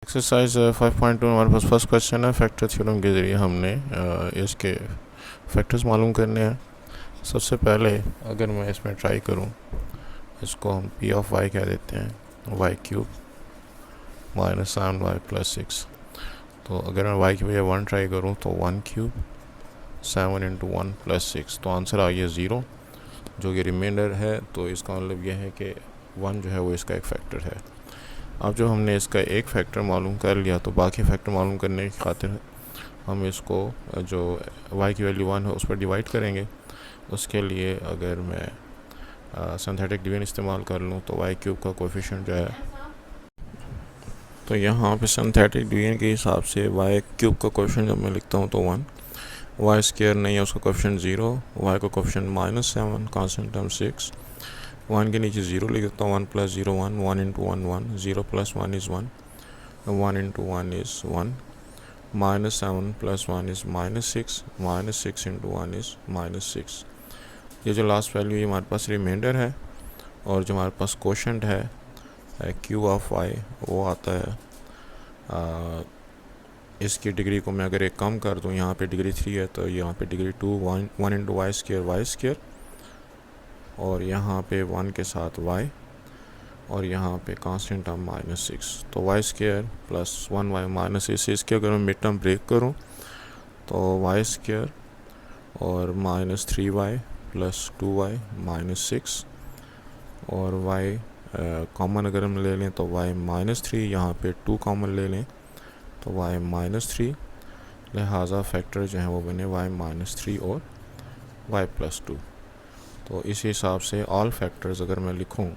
Exercise 5.2 हमारे पास first question है। Factor theorem के ज़रिए हमने इसके फैक्टर्स मालूम करने हैं। सबसे पहले अगर मैं इसमें ट्राई करूं, इसको हम p ऑफ y कह देते हैं, y cube minus 7y plus 6। तो अगर मैं y की वजह 1 ट्राई करूं तो 1 क्यूब 7 इंटू 1 प्लस 6, तो आंसर आ गया 0, जो कि रिमाइंडर है। तो इसका मतलब यह है कि 1 जो है वो इसका एक फैक्टर है। अब जो हमने इसका एक फैक्टर मालूम कर लिया, तो बाकी फैक्टर मालूम करने की खातिर हम इसको जो y की वैल्यू 1 है उस पर डिवाइड करेंगे। उसके लिए अगर मैं सिंथेटिक डिवीजन इस्तेमाल कर लूँ तो y क्यूब का कोएफिशिएंट जो है, तो यहाँ पे सिंथेटिक डिवीजन के हिसाब से y क्यूब का कोएफिशिएंट जब मैं लिखता हूँ तो 1, y स्क्वायर नहीं है उसका कोएफिशिएंट 0, y का कोएफिशिएंट -7, कांस्टेंट टर्म 6, 1 के नीचे 0 लिख देता हूँ, 1 plus 0 1, 1 into 1 1, 0 plus 1 is 1, 1 into 1 is 1, -7 plus 1 is -6, -6 into 1 is -6। ये जो लास्ट वैल्यू ये हमारे पास रिमाइंडर है, और जो हमारे पास क्वोशंट है q ऑफ y वो आता है इसकी डिग्री को मैं अगर एक कम कर दूँ, यहाँ पे डिग्री 3 है तो यहाँ पे डिग्री 2, 1 इंटू y स्क्वायर, और यहाँ पे 1 के साथ y, और यहाँ पे कांस्टेंट टर्म -6, तो y square plus 1y minus इसके अगर मैं मिड टर्म ब्रेक करूँ तो y स्क्वायर और -3y प्लस 2y -6, और y कॉमन अगर हम ले लें तो y -3, यहाँ पे 2 कॉमन ले लें तो y -3, लिहाजा फैक्टर जो है वो बने y -3 और y प्लस 2। तो इस हिसाब से ऑल फैक्टर्स अगर मैं लिखूं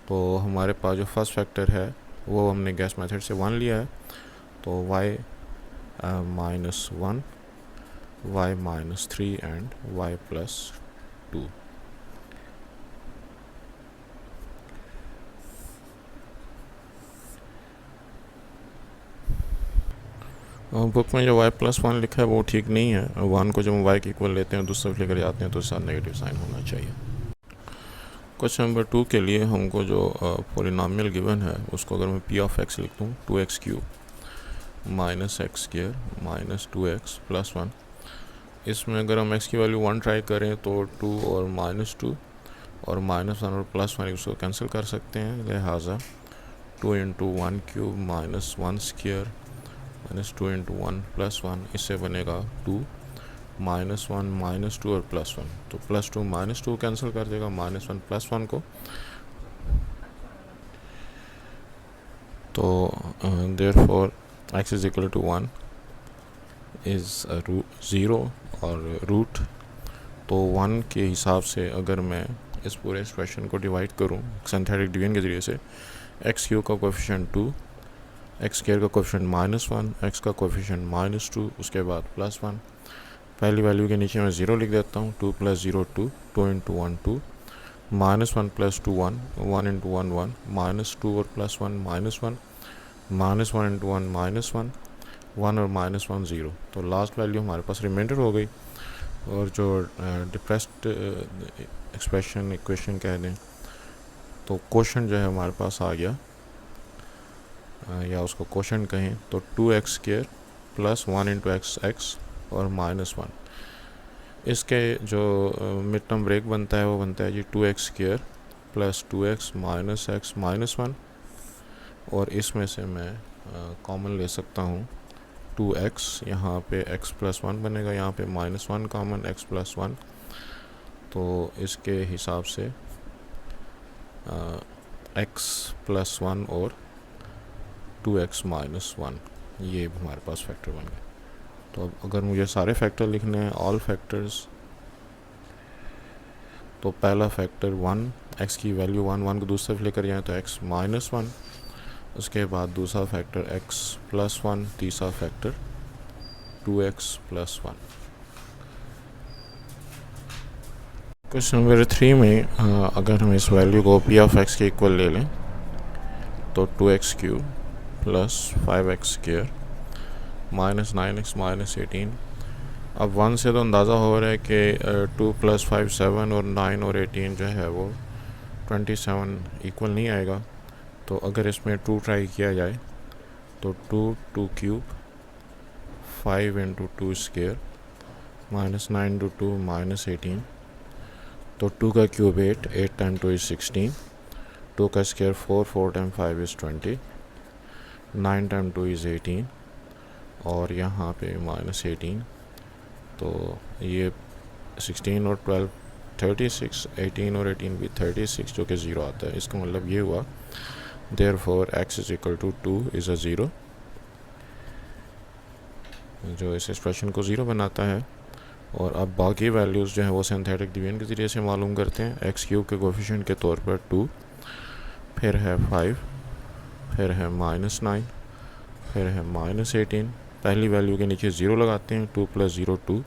तो हमारे पास जो फर्स्ट फैक्टर है वो हमने गैस मेथड से 1 लिया है, तो y -1, y -3 and y plus 2। Book में जो y प्लस 1 लिखा है वो ठीक नहीं है। 1 को जब हम y के इक्वल लेते हैं दूसरी तरफ लेकर जाते हैं तो इसका नेगेटिव साइन होना चाहिए। क्वेश्चन नंबर 2 के लिए हमको जो पॉलिनॉमियल गिवन है उसको अगर मैं p ऑफ x लिख दूँ, 2x cube minus x square minus 2x plus 1, इसमें अगर हम x की वैल्यू 1 ट्राई करें तो 2 और -2 और -1 और +1 उसको कैंसिल कर सकते हैं, लिहाजा 2 into 1 cube minus 1 square minus 2 into 1 plus 1, इससे बनेगा 2 -1 -2 और +1, तो +2 -2 कैंसिल कर देगा, -1 +1 को, तो therefore x is equal to 1 is 0 और रूट, तो 1 के हिसाब से अगर मैं इस पूरे एक्सप्रेशन को डिवाइड करूं सिंथेटिक डिवीजन के ज़रिए से, एक्स क्यू का कोएफिशिएंट 2, एक्स स्क्वायर का कोएफिशिएंट -1, एक्स का कोएफिशिएंट -2, उसके बाद +1, पहली वैल्यू के नीचे मैं 0 लिख देता हूँ, 2 प्लस 0 2, 2 इंटू 1 2, -1 प्लस 2 1, 1 इंटू 1 1, -2 और +1 -1, -1 इंटू 1 -1, 1 और -1 0, तो लास्ट वैल्यू हमारे पास रिमाइंडर हो गई। और जो डिप्रेस्ड एक्सप्रेशन इक्वेशन कह दें तो क्वोशंट जो है हमारे पास आ गया, या उसको क्वोशंट कहें तो 2x square plus 1 into x और -1, इसके जो मिड टर्म ब्रेक बनता है वो बनता है जी 2x square plus 2x minus x -1, और इसमें से मैं कॉमन ले सकता हूँ 2x, यहाँ पे x प्लस 1 बनेगा, यहाँ पे -1 कॉमन, x प्लस 1, तो इसके हिसाब से x प्लस 1 और 2x माइनस 1, ये हमारे पास फैक्टर बन गए। तो अब अगर मुझे सारे फैक्टर लिखने हैं, ऑल फैक्टर्स, तो पहला फैक्टर 1, x की वैल्यू 1, 1 को दूसरी तरफ लेकर जाएँ तो x -1, उसके बाद दूसरा फैक्टर x प्लस 1, तीसरा factor 2x plus 1। Question number 3 में अगर हम इस वैल्यू को p ऑफ x के इक्वल ले लें तो 2x cube plus 5x square minus 9x minus 18, अब 1 से तो अंदाज़ा हो रहा है कि 2 + 5 7 और 9 और 18 जो है वो 27 इक्वल नहीं आएगा, तो अगर इसमें 2 ट्राई किया जाए तो 2 cube 5 into 2 square minus 9 into 2 minus 18, तो 2 का क्यूब 8 टाइम 2 इज़ 16, 2 का square 4 time 5 is 20, 9 time 2 is 18 और यहाँ पे माइनस 18, तो ये 16 और 12 36, 18 और 18 भी 36 जो कि 0 आता है। इसका मतलब ये हुआ therefore x is equal to 2 is a 0, जो इस एक्सप्रेशन को 0 बनाता है। और अब बाकी वैल्यूज़ जो है वो सिंथेटिक डिवीजन के ज़रिए से मालूम करते हैं। एक्स क्यूब के कोफिशिएंट के तौर पर 2, फिर है 5, फिर है -9, फिर है -18। पहली वैल्यू के नीचे 0 लगाते हैं। 2 + 0 2,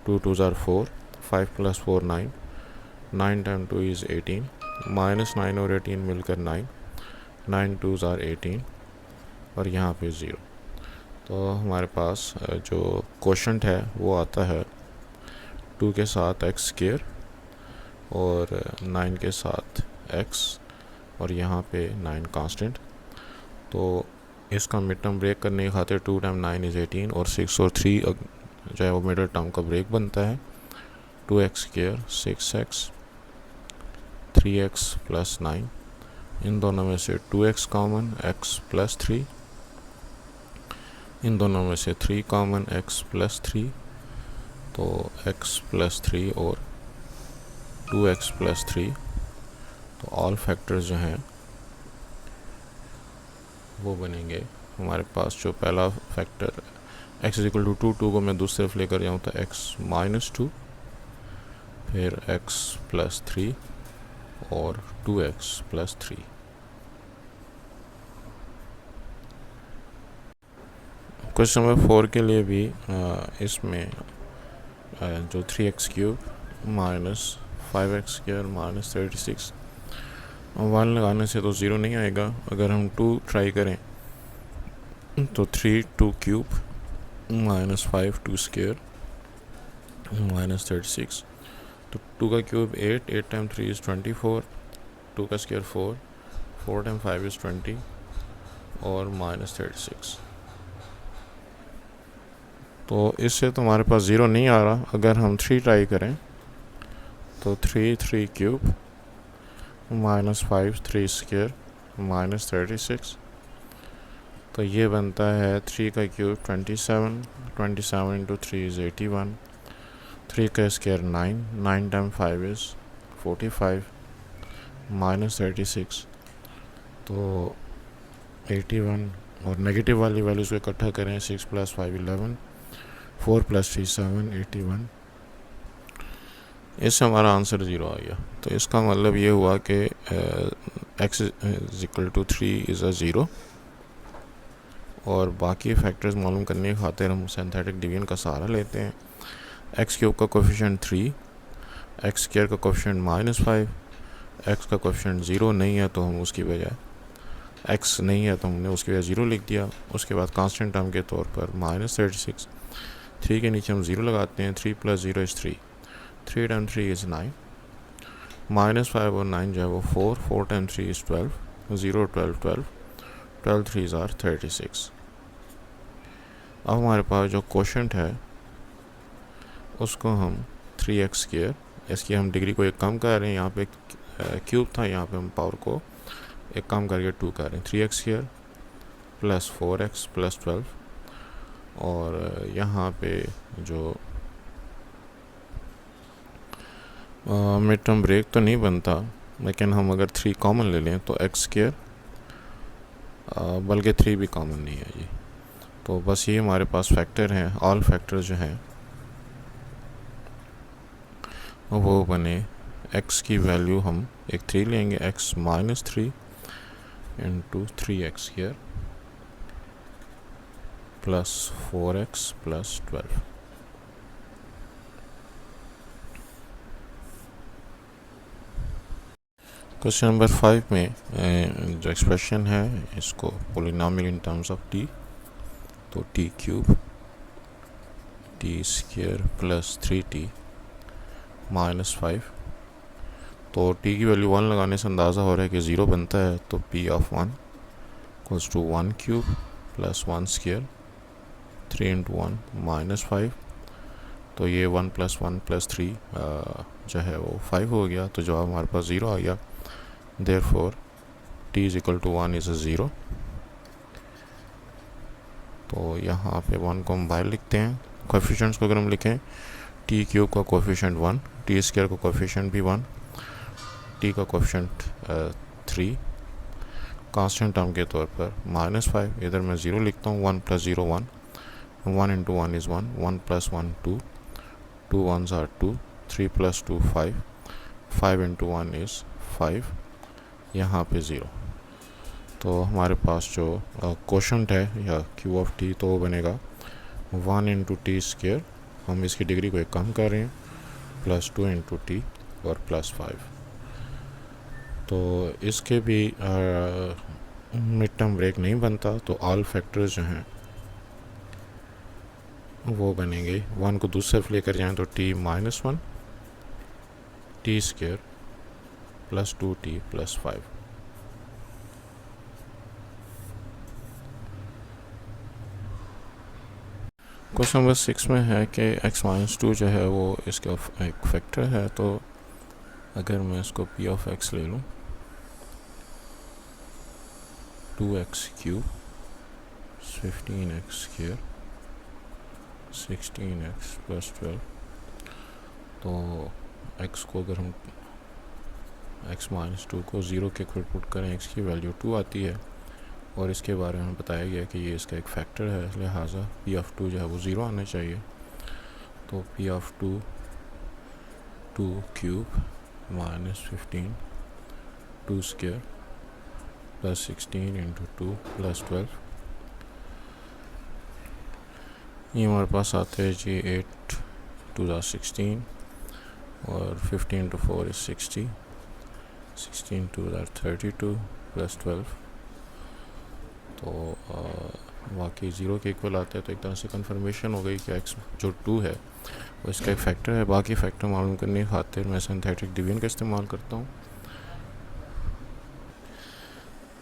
2 2 ज़ार 4, 5 + 4 9, 9 टाइम 2 इज़ 18, -9 और 18 मिलकर 9, 9 2 ज़ार 18 और यहाँ पे 0। तो हमारे पास जो क्वोशंट है वो आता है 2 के साथ x स्क्वायर और 9 के साथ x और यहाँ पे 9 कांस्टेंट। तो इसका मिड टर्म ब्रेक करने के खातिर 2 टाइम 9 इज़ 18 और 6 और 3 जो है वो मिडल टर्म का ब्रेक बनता है। 2x स्क्वायर 6x 3x + 9, इन दोनों में से 2x कॉमन, x + 3, इन दोनों में से 3 कॉमन, x + 3, तो x + 3 और 2x + 3, तो ऑल फैक्टर्स जो हैं वो बनेंगे। हमारे पास जो पहला factor x is equal to 2, 2 को मैं दूसरी तरफ लेकर जाऊँ तो x - 2, फिर x + 3 और 2x + 3। क्वेश्चन नंबर 4 के लिए भी इसमें जो 3x³ - 5x² - 36 1 लगाने से तो 0 नहीं आएगा। अगर हम 2 ट्राई करें तो 3 2 क्यूब -5 2 स्क्वायर -36, तो 2 का क्यूब 8 टाइम 3 इज़ 24, 2 का स्क्वायर 4 टाइम 5 इज़ 20 और -36। तो इससे तो हमारे पास 0 नहीं आ रहा। अगर हम 3 ट्राई करें तो 3 क्यूब -5 3 स्क्वायर -36, तो ये बनता है 3 का क्यूब 27, 27 इंटू 3 इज़ 81, 3 का स्क्वायर 9, 9 टाइम 5 इज़ 45 -36, तो 81 और नेगेटिव वाली वैल्यूज़ को इकट्ठा करें 6 + 5 11, 4 + 3 7 81, इससे हमारा आंसर 0 आ गया। तो इसका मतलब ये हुआ कि x is equal to 3 is a 0 और बाकी फैक्टर्स मालूम करने की खातिर हम सिंथेटिक डिवीजन का सहारा लेते हैं। x³ का कोफिशिएंट 3, x² का कोफिशिएंट -5, x का कोफिशिएंट 0 नहीं है तो हम उसकी बजाय x नहीं है तो हमने उसकी वजह 0 लिख दिया। उसके बाद कांस्टेंट टर्म के तौर पर -36, 3 के नीचे हम 0 लगाते हैं। 3 + 0 इज़ 3, 3 टाइम 3 इज़ 9, -5 और 9 जो है वो 4 टाइम 3 इज़ 12, 0 12 12, 12 3 ज़ार 36। अब हमारे पास जो क्वोशंट है उसको हम 3x², इसकी हम डिग्री को एक कम कर रहे हैं। यहाँ पे क्यूब था, यहाँ पे हम पावर को एक कम करके 2 कर रहे हैं। 3x² + 4x + 12 और यहाँ पे जो मिड टर्म ब्रेक तो नहीं बनता, लेकिन हम अगर 3 कॉमन ले लें तो x², बल्कि 3 भी कॉमन नहीं है जी। तो बस ये हमारे पास फैक्टर हैं। ऑल फैक्टर जो हैं वो बने, x की वैल्यू हम एक 3 लेंगे, x - 3 into 3x² + 4x + 12। Question number 5 में जो एक्सप्रेशन है इसको polynomial in terms of t, तो t³ t² + 3t - 5, तो टी की वैल्यू 1 लगाने से अंदाज़ा हो रहा है कि 0 बनता है, तो p of 1 equals to 1 cube plus 1 square 3 into 1 minus 5। तो ये 1 प्लस 1 प्लस 3 जो है वो 5 हो गया, तो जवाब हमारे पास 0 आ गया। Therefore t is equal to 1 is a 0। तो यहाँ पे 1 को हम बाहर लिखते हैं। कोएफिशिएंट्स को अगर हम लिखें, टी क्यूब का कोएफिशिएंट 1, टी स्क्वायर का कोएफिशिएंट भी 1, टी का कोएफिशिएंट 3, कांस्टेंट टर्म के तौर पर -5। इधर मैं 0 लिखता हूँ। 1 plus 0 1, 1 into 1 is 1, 1 plus 1 2, 2 1s are 2, 3 plus 2 5, 5 into 1 is 5, यहाँ पे 0। तो हमारे पास जो कोशंट है या क्यू ऑफ टी, तो वो बनेगा 1 इंटू टी स्क्वायर, हम इसकी डिग्री को एक कम कर रहे हैं, प्लस 2 इंटू टी और प्लस 5। तो इसके भी मिड टर्म ब्रेक नहीं बनता, तो ऑल फैक्टर्स जो हैं वो बनेंगे। 1 को दूसरी तरफ लेकर जाएँ तो T minus 1 T square plus 2t plus 5। Question number 6 में है कि x माइनस 2 जो है वो इसका एक फैक्टर है। तो अगर मैं इसको p ऑफ x ले लूँ, 2x cube 15x square 16x plus 12, तो x को अगर हम x माइनस 2 को 0 के इक्वल पुट करें, x की वैल्यू 2 आती है, और इसके बारे में बताया गया कि ये इसका एक फैक्टर है, लिहाजा p ऑफ 2 जो है वो 0 आना चाहिए। तो p of 2 2 cube minus 15 2 square plus 16 into 2 plus 12, ये हमारे पास आते हैं जी 8 2 16 और 15 to 4 is 60, 16 2 32 प्लस 12। तो बाकी 0 के इक्वल आते हैं, तो एक तरह से कंफर्मेशन हो गई कि x जो 2 है वो इसका एक फैक्टर है। बाकी फैक्टर मालूम करने की खातिर मैं सिंथेटिक डिवीजन का इस्तेमाल करता हूँ।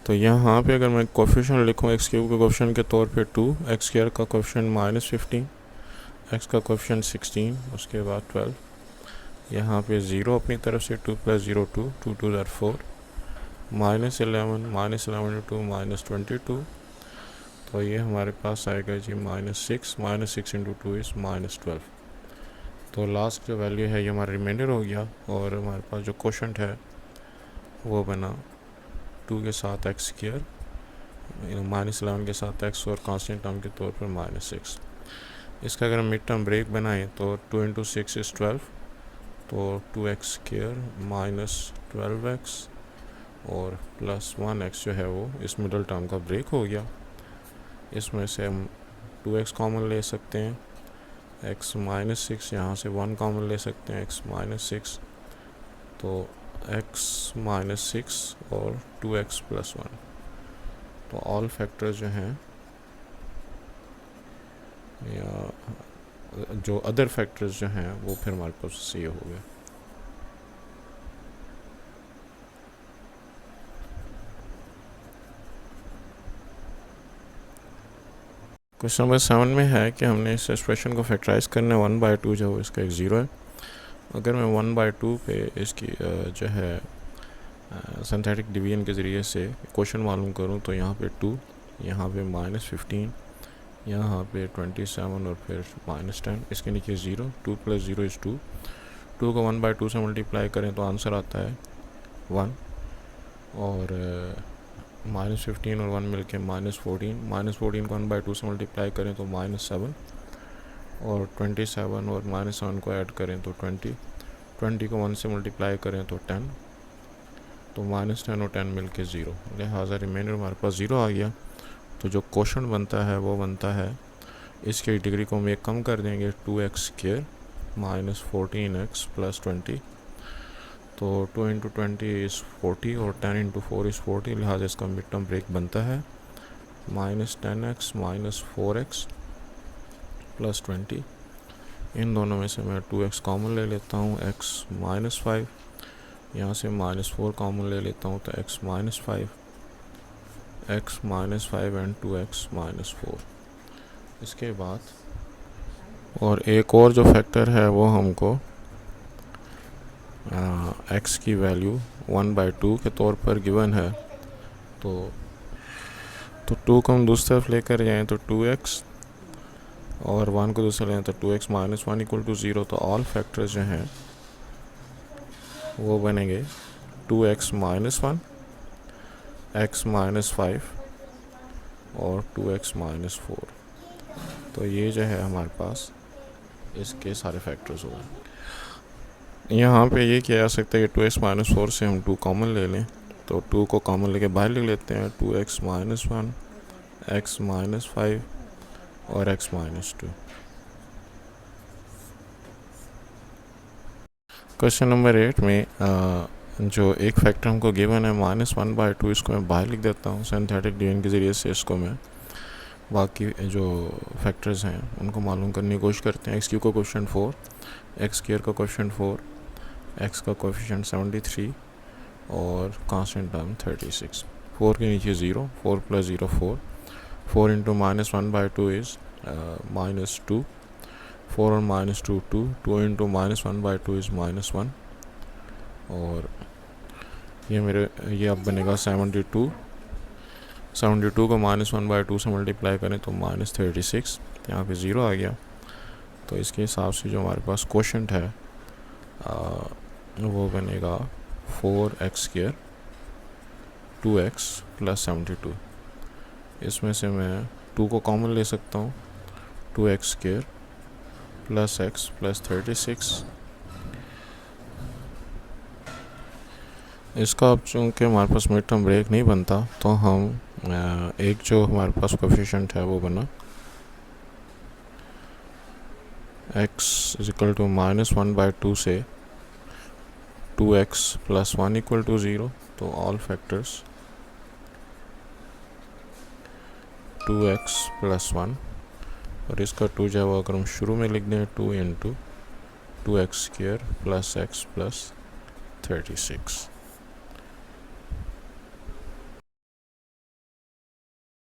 तो यहाँ पे अगर मैं कोएफिशिएंट लिखूँ x क्यूब के कोएफिशिएंट के तौर पे 2, x स्क्वायर का कोएफिशिएंट माइनस 15, x का कोएफिशिएंट 16, उसके बाद 12, यहाँ पे 0 अपनी तरफ से 2 plus 0 2, 2 2 that 4, minus 11 into 2 minus 22, तो ये हमारे पास आएगा जी माइनस 6 इंटू 2 इज़ माइनस 12। तो लास्ट जो वैल्यू है ये हमारा रिमाइंडर हो गया, और हमारे पास जो कोशंट है वो बना 2 के साथ x स्क्वायर, -11 के साथ x, और कांस्टेंट टर्म के तौर पर -6। इसका अगर हम मिड टर्म ब्रेक बनाएं तो 2 इंटू 6 इज़ 12, तो 2x स्क्वायर माइनस 12x और प्लस 1x जो है वो इस मिडल टर्म का ब्रेक हो गया। इसमें से हम 2x कॉमन ले सकते हैं, x माइनस 6, यहाँ से 1 कॉमन ले सकते हैं, x माइनस 6, तो x माइनस 6 और 2x प्लस 1। तो ऑल फैक्टर्स जो हैं या जो अदर फैक्टर्स जो हैं वो फिर हमारे पास से ये हो गए। क्वेश्चन नंबर 7 में है कि हमने इस एक्सप्रेशन को फैक्टराइज करना है 1/2 जो इसका एक 0 है। अगर मैं 1/2 पे इसकी जो है सिंथेटिक डिवीजन के ज़रिए से क्वेश्चन मालूम करूं, तो यहाँ पे 2, यहाँ पे -15, यहाँ पे 27 और फिर -10, इसके नीचे 0, 2 प्लस 0 इज़ 2, 2 को 1/2 से मल्टीप्लाई करें तो आंसर आता है 1, और -15 और 1 मिलके -14 को 1/2 से मल्टीप्लाई करें तो -7, और 27 और -7 को ऐड करें तो 20 को 1 से मल्टीप्लाई करें तो 10, तो -10 और 10 मिलके 0, लिहाजा रिमाइंडर हमारे पास 0 आ गया। तो जो क्वेश्चन बनता है वो बनता है, इसकी डिग्री को हम एक कम कर देंगे, 2x square minus 14x plus 20, तो 2 इंटू 20 इज़ 40 और 10 इंटू 4 इज़ 40, लिहाजा इसका मिड टर्म ब्रेक बनता है -10x माइनस 4x प्लस 20। इन दोनों में से मैं 2x कॉमन ले लेता हूँ, x -5 यहाँ से -4 कॉमन ले लेता हूँ तो x minus five and 2x minus 4। इसके बाद और एक और जो फैक्टर है वो हमको x की वैल्यू 1/2 के तौर पर गिवन है, तो 2 को हम दूसरी तरफ लेकर जाएँ तो 2x और 1 को दूसरा लें तो 2x माइनस 1 इक्वल टू 0। तो ऑल फैक्टर्स जो हैं वो बनेंगे 2x माइनस 1, x माइनस 5 और 2x माइनस 4। तो ये जो है हमारे पास इसके सारे फैक्टर्स हो गए। यहाँ पे ये किया जा सकता है कि 2x माइनस 4 से हम 2 कॉमन ले लें, तो 2 को कॉमन लेके बाहर लिख लेते हैं। 2x माइनस 1, x माइनस 5 और x माइनस 2। क्वेश्चन नंबर 8 में जो एक फैक्टर हमको गिवन है -1/2, इसको मैं बाहर लिख देता हूँ सिंथेटिक डिवीजन के ज़रिए से। इसको मैं बाकी जो फैक्टर्स हैं उनको मालूम करने की कोशिश करते हैं। x³ का कोएफिशिएंट 4, x² का कोएफिशिएंट 4, x का कोएफिशिएंट 73 और कांस्टेंट टर्म 36। 4 के नीचे 0, 4 + 0 4, 4 इंटू -1/2 इज़ -2, 4 और -2 2, 2 इंटू -1/2 इज़ -1 और ये अब बनेगा 72। 72 को -1/2 से मल्टीप्लाई करें तो -36, यहाँ पे 0 आ गया। तो इसके हिसाब से जो हमारे पास क्वोशंट है वो बनेगा 4x², 2x + 72। इसमें से मैं 2 को कॉमन ले सकता हूँ, 2x² + x + 36। इसका अब चूँकि हमारे पास मिड टर्म ब्रेक नहीं बनता तो हम एक जो हमारे पास कोएफिशिएंट है वो बना x = -1/2 से 2x + 1 = 0। तो ऑल फैक्टर्स 2x + 1 और इसका 2 जो है वो अगर हम शुरू में लिख दें 2 × 2x² + x + 36।